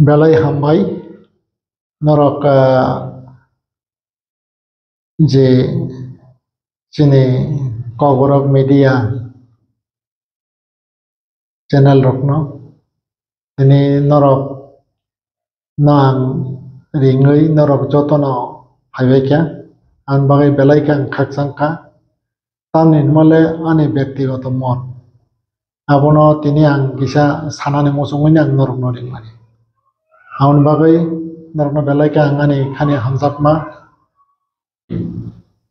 Belai hambai norok je chini kogorok media channel rokno ini norok nang ringui norok jotono haibekya an bagai belai kang khaksangka tamni mole ani ব্যক্তিগত mot abono tini ang kisa sanani musunguni ang norok noring mani aun bagai norokno belai kang ani khani hamjakma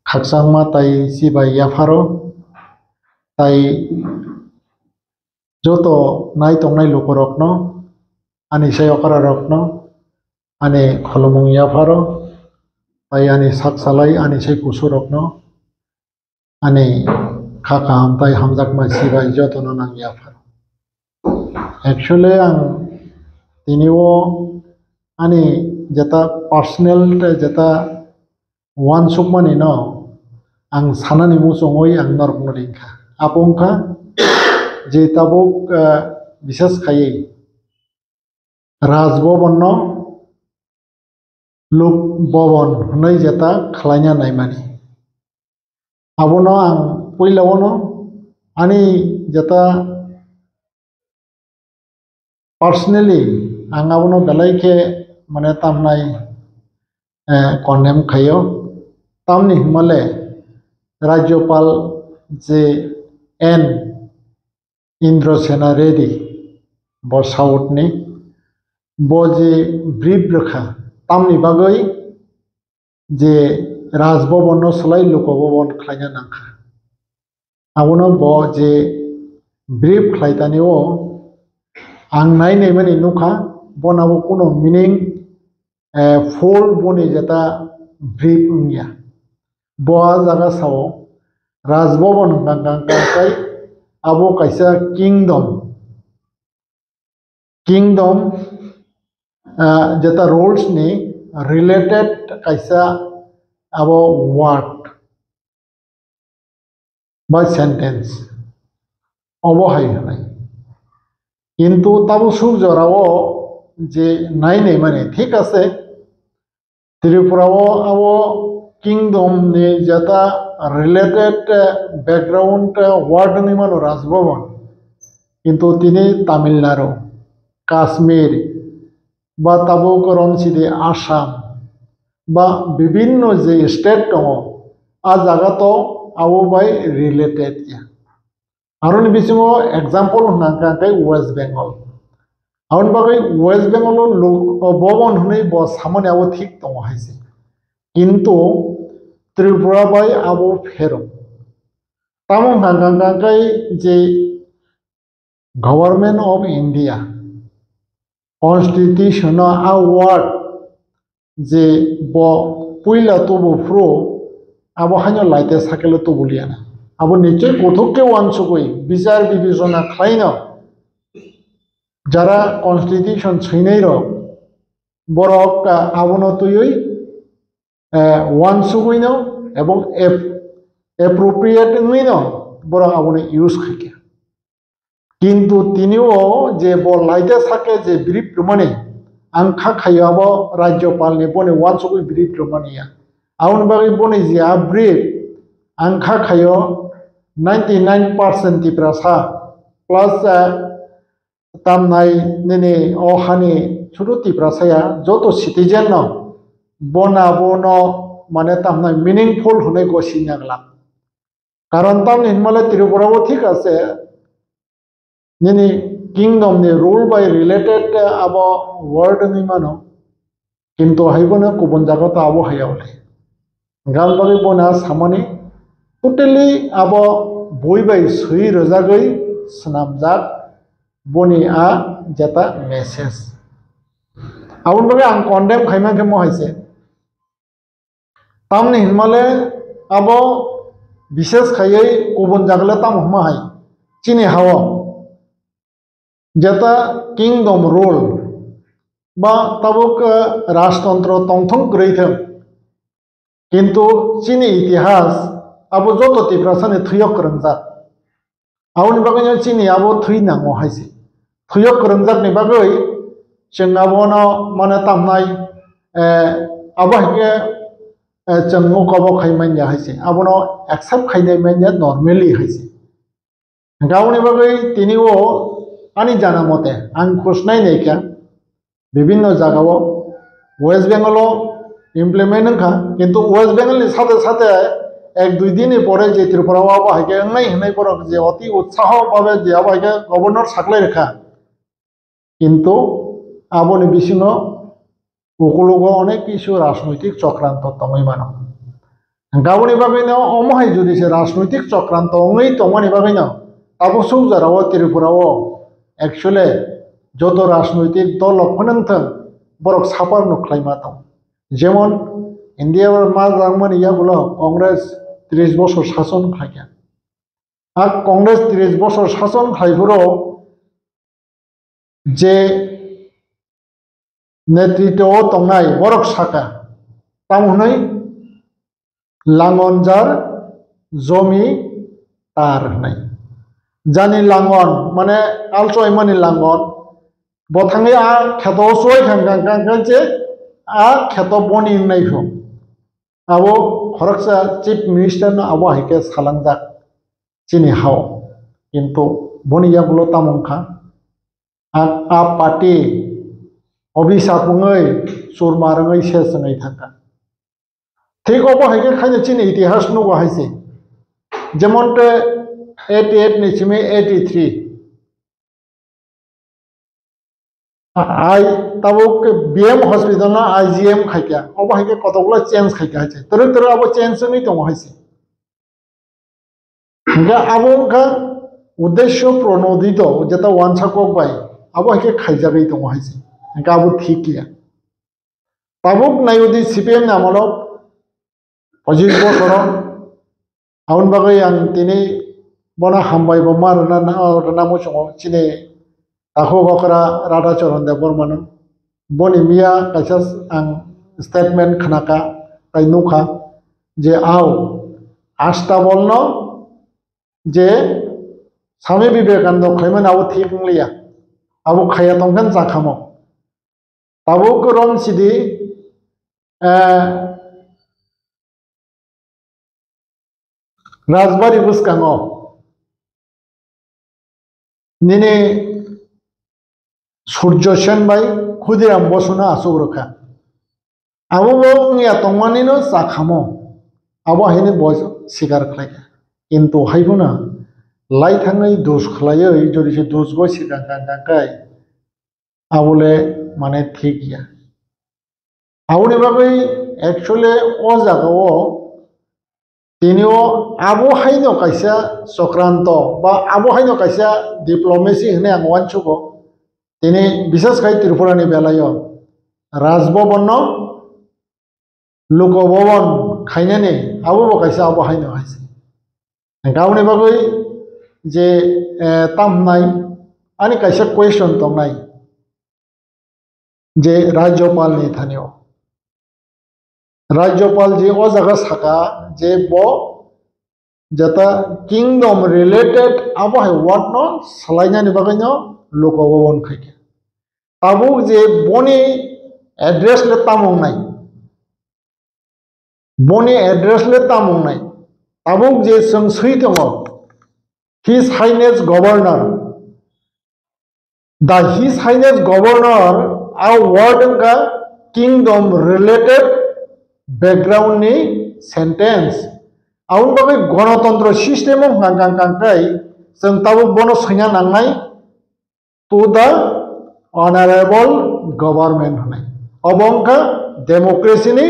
khaksangma tai sibai yafaro tai joto nai tongnai lukorokno ani sayokara rokno ani kholomung yafaro tai ani saksalai ani sai kusurokno ani khakam tai hamjakma sibai jotono nang yafaro actually ang tinio ani jeta personal jeta one sukmani no ang sanani musongoi ang norok noringkha apongkha je tabuk বিশেষ খাইয়ে Raj Bhavan no লোক ভবন হনাই যেটা খালাইনা নাইমানি abono ang puilawono ani jeta personally ang abono belaike mane tamnai condemn khayo tamni himale রাজ্যপাল যে N Indrasena ready বসাউটনি বজে brief রেখা তামনি বাগৈ যে রাজভবন সলাই লোকভবন খাইনা নাখা আবনো ব যে ব্রিফ খাইতানিও আং নাই নেমানি নুখা বনাবো কোনো মিনিং ফুল বনি যেটা brief উংয়া boa jaga sao rajbhavan kai abo kaisa kingdom jeta roles ni related kaisa abo word by sentence obo hai hanai কিন্তু তাবো সুর জরাও যে নাই নাই মানে ঠিক আছে ত্রিপুরাও আবো kingdom ni jata related background word ni mano rajbhavan kintu tini Tamil Nadu Kashmir ba tabo korom sidi Assam ba bibhinno je state tongo a jaga to abo bai related ya aron bisingo example hna kai West Bengal aron bagai West Bengal lo bhavan hunai bo samane abo thik tongo haise কিন্তু Tripura by আবো ফেরো তামো হাঙ্গাঙ্গাই যে government of India constitution award যে ব পুইলা তবু ফ্রো আবো হাইনো লাইতে সাকেলে তো বলিয়ানা আবো নিশ্চয় কোথকে ওয়ানসুকই বিচার বিবেচনা খাইন যারা কনস্টিটিউশন ছইনাই র বরক আবনো তুই one suguino এবং appropriate nuino বরং আপনি ইউজ খাইকে কিন্তু তিনিও যে বলাইতে থাকে যে ব্রিফ প্রমাণে আংখা খাইয়াব রাজ্যপাল নি বনে ওয়ান সুগুই ব্রিফ প্রমাণিয়া আউন বাগৈ বনে যে ব্রিফ আংখা খাইও 99% টিপ্রাসা প্লাস তামনাই নেনে অহানি ছোট টিপ্রাসায়া যত সিটিজেন ন বনা বনো মানে তামনা মিনিংফুল হনে গসি নাগলাম কারণ তাম হিমালয় ত্রিপুরাও ঠিক আছে নিনি কিংডম নি রুল বাই রিলেটেড আব ওয়ার্ড নি মানো কিন্তু হাইবনা কুবন জায়গা তো আবো হাইয়াওলে গাল বাগৈ বনা সামনি টোটালি আব বই বাই সই রজাগৈ স্নামজাক বনি আ যেটা মেসেজ আউন বাগৈ আং কন্ডেম খাইমা খেমো হাইছে তামনি হিমালে আবো বিশেষ খাইয়ে কুবন জাগলে তাম হমা হাই চিনি হাওয়া যেটা কিংডম রোল বা তাবুক রাজতন্ত্র তংথং গ্রৈথম কিন্তু চিনি ইতিহাস আবো যত টিপ্রাসানি থুয়ক রংজাক আউন বাগৈ চিনি আবো থুই নাঙ্গো হাইছে থুয়ক রংজাক নি বাগৈ जों आबोनो माने तामनाय आबहाके जों मुखाबो खायमान जाहायसे आबोनो एक्सेप्ट खायनाय माने नर्मेली हायसे गावनि बागै तिनिओ आनी जाना मते आं खुसनाय नायका विभिन्न जागाओ वेस्ट बेंगल इमप्लिमेंट होखा किन्तु वेस्ट बेंगल साथे साथे एक दुई दिन परे जे त्रिपुरा आबहाके होनाय पर जे अति उत्साह भावे जे आबहाके गवर्नर साकलाय रेखा किन्तु आबोनि बिसिङाव उकुलुगो अनेक किछु राजनैतिक चक्रांत तङै मानो गावनि बागैनो अमहाय जुदिसे राजनैतिक चक्रांत अङै तङानि बागैनो आबो सौजाराव त्रिपुराव एक्चुअली जत राजनैतिक दल फोनांथों बरक सापार नुख्लायमा दं जेमन इंडिया मा जांमोन इयाबुल कांग्रेस 30 बছর शासन खाया আর कांग्रेस 30 বছর शासन खायफोराव जे नेतृत्व तंनाय बरक साका तामहनै लांगनजार जमी तार होनाय जानि लांगन माने आलचय माने लांगन बथाङै आ खेत सय खांखां जे आ खेत बनि होननायखौ आबो खरकसा चीफ मिनिस्टर न आबो हायके सालांजा चिनि हाव किन्तु बनिया बुलो तामंखा आ पार्टी अभिशापङै सुरमारङै सेसङै थाका ठीक अबो हायके खायनो चिनि इतिहास नुगो हायसे जेमनते 88 निसिमे 83 आई तबुक बीएम हॉस्पिटल ना आईजीएम खायका अब हायके कतगुला चेंज खायका हायसे तर अब चेंज नहीं दङ हायसे nga abo ka उद्देश्य प्रणोदित जेता वानसाকক बाय अब हायके खायजागै दङ हायसे nga abo ठीक किया तबुक नायदि सीपीएम नामलो 25 বছর आउन बागै आं दिनै बना हामबाय बमा रना मोसङाव चिने आखो गकरा राधा चरण देव बर्मन बनि मिया कायसा आं स्टेटमेंट खनाका ताई नुखा जे आव आस्था बोलनो जे स्वामी विवेकानंद खैमन आव ठीक लिया आव खाया तंगन जाखामो ताबो गरम सिदि राजबारी बुसकाङो निने सूर्य सेन बाय खुदिराम बसुना आसुग्रखा आबो निया तंमानिनो जाखामो आबो हायनो बस सिगार खलाया किन्तु हायबोना लाइथाङै दुस खलायै जदिसे दुस गय सिगांगांगांगाय आबोले माने ठीक गया आबोनि बागै एक्चुअली अ जागाव तिनिओ आबो हायनो कायसा चक्रांत बा आबो हायनो कायसा डिप्लोमेसी होने आं वानसुगो तिनी विशेषकै त्रिपुरानि बेलायाव राजभवन लोकभवन खायनानै आबो कायसा आबो हायनो हायसे गावनि बागै जे तामनाय आनि कायसा क्वेश्चन तंनाय जे राज्यपालनि थानायाव राज्यपाल जी ओ जगह साका जे बो जता किंगडम रिलेटेड अब है व्हाट नो सलाइनानि बागैनो लोकभवन खायके ताबुक जे बनि एड्रेस ले तामंनाय बनि एड्रेस ले तामंनाय ताबुक जे संसै दङ his highness governor the his highness governor आ वर्ड का किंगडम रिलेटेड बैकग्राउंड नि सेंटेंस आउन बागै गणतंत्र सिस्टेम गांगांगांगाय जों ताबो बनो सैना नांनाय टू द ऑनरेबल गवर्नमेंट होनाय अबंका डेमोक्रेसी नि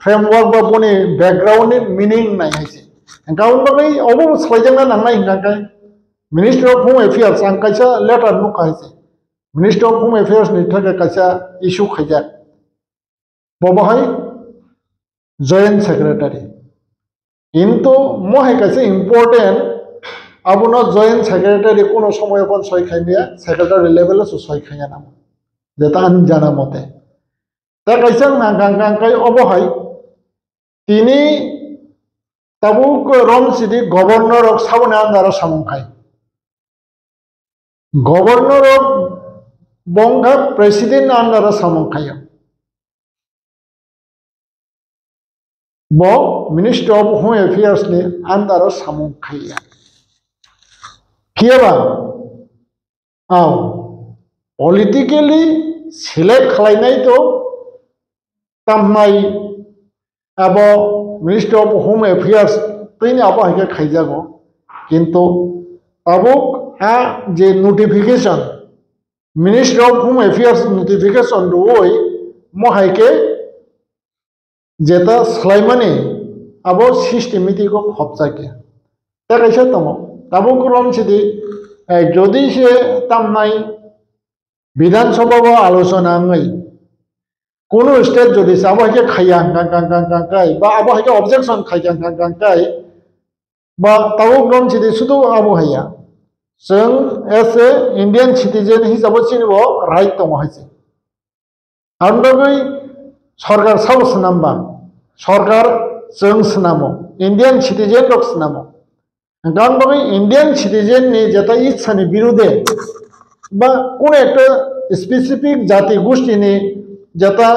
फ्रेमवर्क बा बनि बैकग्राउंड नि मीनिंग नाय हायसे गाउन बागै अबो सलायजोंना नांनाय गांगांगाय मिनिस्टर ऑफ होम अफेयर्स आं कायसा लेटर नुखा हायसे मिनिस्टर ऑफ होम अफेयर्स नि थाखाय कायसा इशू खायजा बबाहाय जॉइंट सेक्रेटारी किन्तु महे कैसे इम्पोर्टेंट आबुनो जॉइंट सेक्रेटारी कोनो समय अपन सय खायमिया सेक्रेटारी लेवल सो सय खाया नाम जेता आन जाना मते ता कैसे नांगांगांगाय अबहाय तिनी ताबुक रम सिदि गवर्नर ऑफ साबने आन्दार सामंखाय governor of bongka presiden andara samung khayo bo Ministry of Home Affairs ni andara samung khaya kiaba aw politically select khlainai to tamnai abo Ministry of Home Affairs tini abo hake khaijago kintu abuk a je notification Ministry of Home Affairs notification roi mo haike jeta slaimani abo systematic ko khopjake ta kaisa tomo abo kolom chidi jodi se tamnai বিধানসভা বা আলোচনা নয় কোন state যদি abo haike khaya gang kai ba abo haike objection khai gang kai ba tabo kolom chidi sudu abo haya जों S A Indian citizen हिसाबै चिनिबो right दङ हाइसे आंदोबै सरकार साउस नाम्बा सरकार जों सनामो इंडियन सिटीजन रक सनामो गांबोबै इंडियन सिटीजन नि जेता इच्छानि बिरुदे बा कोन एकटा स्पेसिफिक जाति गोष्ठीनि जेता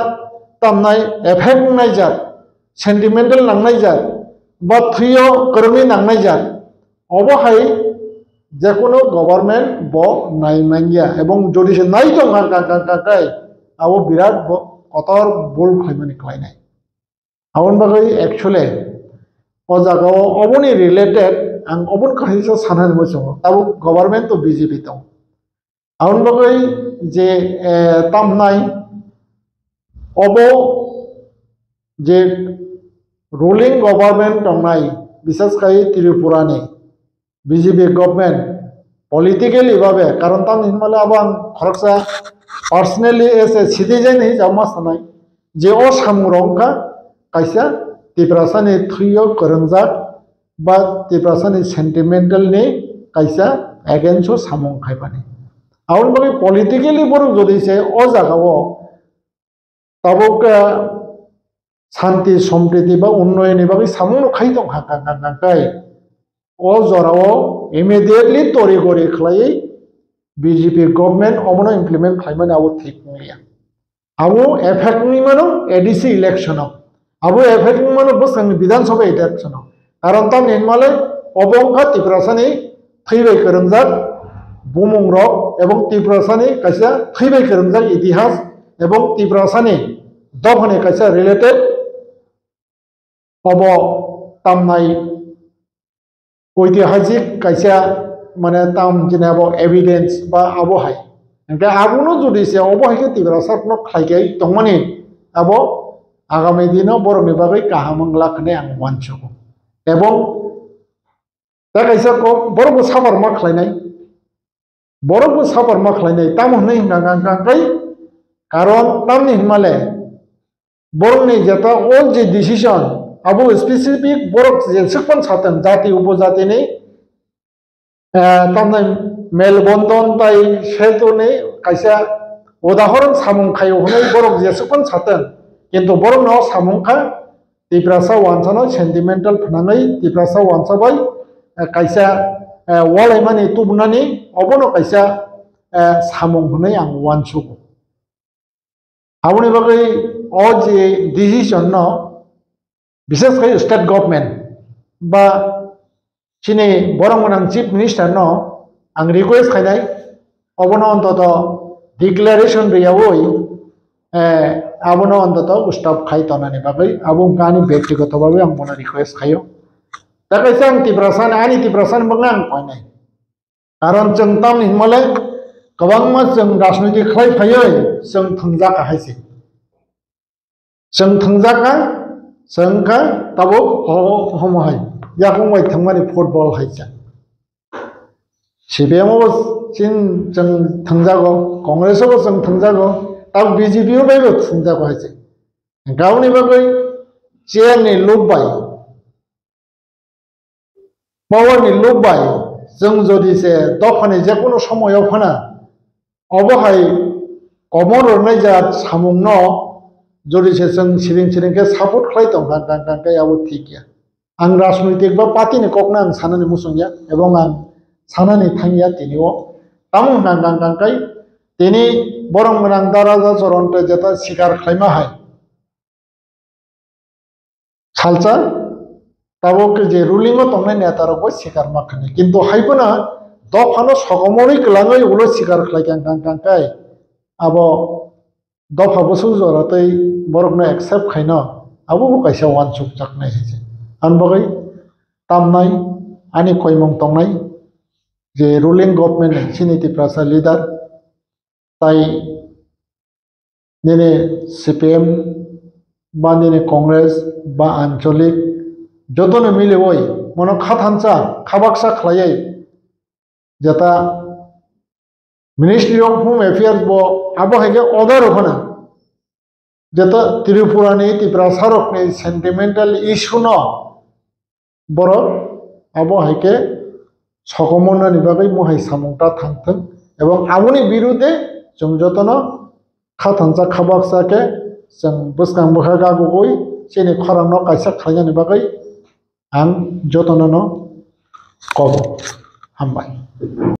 तामनाय एफेक्ट नाय जात सेंटिमेंटल नांनाय जात बा थैयो कर्मि नांनाय जात अबहाय जेकोनो गवर्नमेंट बो नायमांगिया एवं जदि से नाय दं गाय आबो बिराट कतर बोल खायमानि खायनाय आवन बागै एक्चुअली ओ जागाव अबनि रिलेटेड आं अबन खायसो साननानै मोसो आबो गवर्नमेंट तो बीजेपी दं आवन बागै जे तामनाय अबो जे रुलिंग गवर्नमेंट दंनाय विशेषकै त्रिपुरानि बीजेपी गवर्नमेंट पॉलिटिकली भावे कारण तम हिमालय अब आं खरकसा पर्सनली एज ए सिटीजन ही जमा सानाय जे ओ सामुरंका कायसा तिब्रासानि थुयो करंजाक बा तिब्रासानि सेंटिमेंटल नि कायसा एगेन्स्ट सामुं खायबानि आउन बागै पॉलिटिकली बर जदि से ओ जागाव ताबोका शांति सम्प्रीति बा उन्नयननि बागै सामुं खाय दं हाकाय ओ जराव इमिडिएटली तोरी गरी खलाई बीजेपी गवर्नमेंट अबनो इम्प्लीमेंट खायमान आबो ठीक नया आबो एफेक्ट नि मानो एडीसी इलेक्शन आबो एफेक्ट नि मानो बसंग विधानसभा इलेक्शन कारण ता निमाले अबंका तिब्रासानि थैबाय करंजाक बुमुंरक एवं तिब्रासानि कायसा थैबाय करंजाक इतिहास एवं तिब्रासानि दफने कायसा रिलेटेड अबो तामनाय ऐतिहासिक कैसा माने ताम जेनेबा एविडेंस बा आबहाय ओंखाय आबुनो जुदि से आबहायखौ तिब्रासारनो खायगाय दंमानि आबो आगामी दिनाव बरनि बागै गाहामं लाखने आं वानसुगो एवं दा कैसा को बरबो साबार मा खालायनाय ताम होननाय गांगांगांगाय कारण तामनि हिमालय बरनि जेता ऑल जे डिसीजन आबो स्पेसिफिक बरक जेसकपन सातन जाति उपजाति ने तामनाय मेलबंधन ताई सेतुने कैसा उदाहरण सामुंखायो होनाय बरक जेसकपन सातन किन्तु बरक न सामुंखा तिब्रासा वानसानो सेंटिमेंटल फनानै तिब्रासा वानसाबाय कैसा वालायमानि तुबनानि अबनो कैसा सामुं होनाय आं वानसुगो आबनि बागै अ जे डिसीजन न विशेषकर स्टेट गवर्नमेंट बा चिनी बरमगोनां चीफ मिनिस्टर न आं रिक्वेस्ट खायनाय अबनो अंतत डिक्लेरेशन रियावै अबनो अंतत स्टॉप खाय तनानि बागै आबो गानि व्यक्तिगत भावे आं बनो रिक्वेस्ट खायो दा कैसे आं तिब्रासान आनि तिब्रासान बंगा आं खायनाय कारण जों ताम हिमालय गोबां मा जों राजनीति खाय फायै जों थंजाका हायसे जों थंजाका जोंका ताबो हमहाय याखौ माय थांमानि फुटबल हायजा सिबिएमआव जों थांजागौ कांग्रेसआव जों थांजागौ ताब बीजेपीआव बायबो थांजागौ हायजे गावनि बागै चेयारनि लुबबाय पावारनि लुबबाय जों जदि से दफानि जेकुनु समायाव फाना अबहाय कमन रनाय जात सामुंन जदि से जों सिरिं सापर्ट खालाय दं गांगांगांगाय आबो ठीक गया आं राजनैतिक बा पार्टीनि ककना आं साननानै मुसंया एवं आं साननानै थांया दिनिव ताम गांगांगांगाय তিনি বরং गोनां राजा चरन्ते जेता स्वीकार खालामनो हाय सालचा ताबो जे रुलिंग तंनाय नेतारखौ स्वीकार माखने किन्तु हायबोना दफानो सगमरि गलाङै उलो स्वीकार खालायखांखांखाय आबो दफा बसु जरातै बरकनो एक्सेप्ट खायनो आबो कायसा वानसुक जाकनाय हेजे अनबगै तामनाय आनि खयमं तंनाय जे रुलिंग गभर्नमेंट सिनिति प्रासा लीडर ताई नेने सीपीएम बा नेने कांग्रेस बा आंचलिक जतने मिले वही मनो खाथानसा खाबाक्सा खलायै जेता मिनिस्ट्री ऑफ होम अफेयर्स बो आबो हायगे ऑर्डर होना जेता त्रिपुरानि तिप्रासारकनि सेंटिमेंटल इश्यू न बर आबो हायगे सगमननि बागै महाय सामंता थांथों एवं आबोनि बिरुद्धे जों जतनो खाथानसा खाबाक्साके जों बुसकां बहागा गुबै सेनि खरांनो कायसा खालायनायनि बागै आं जतननो कब हामबाय।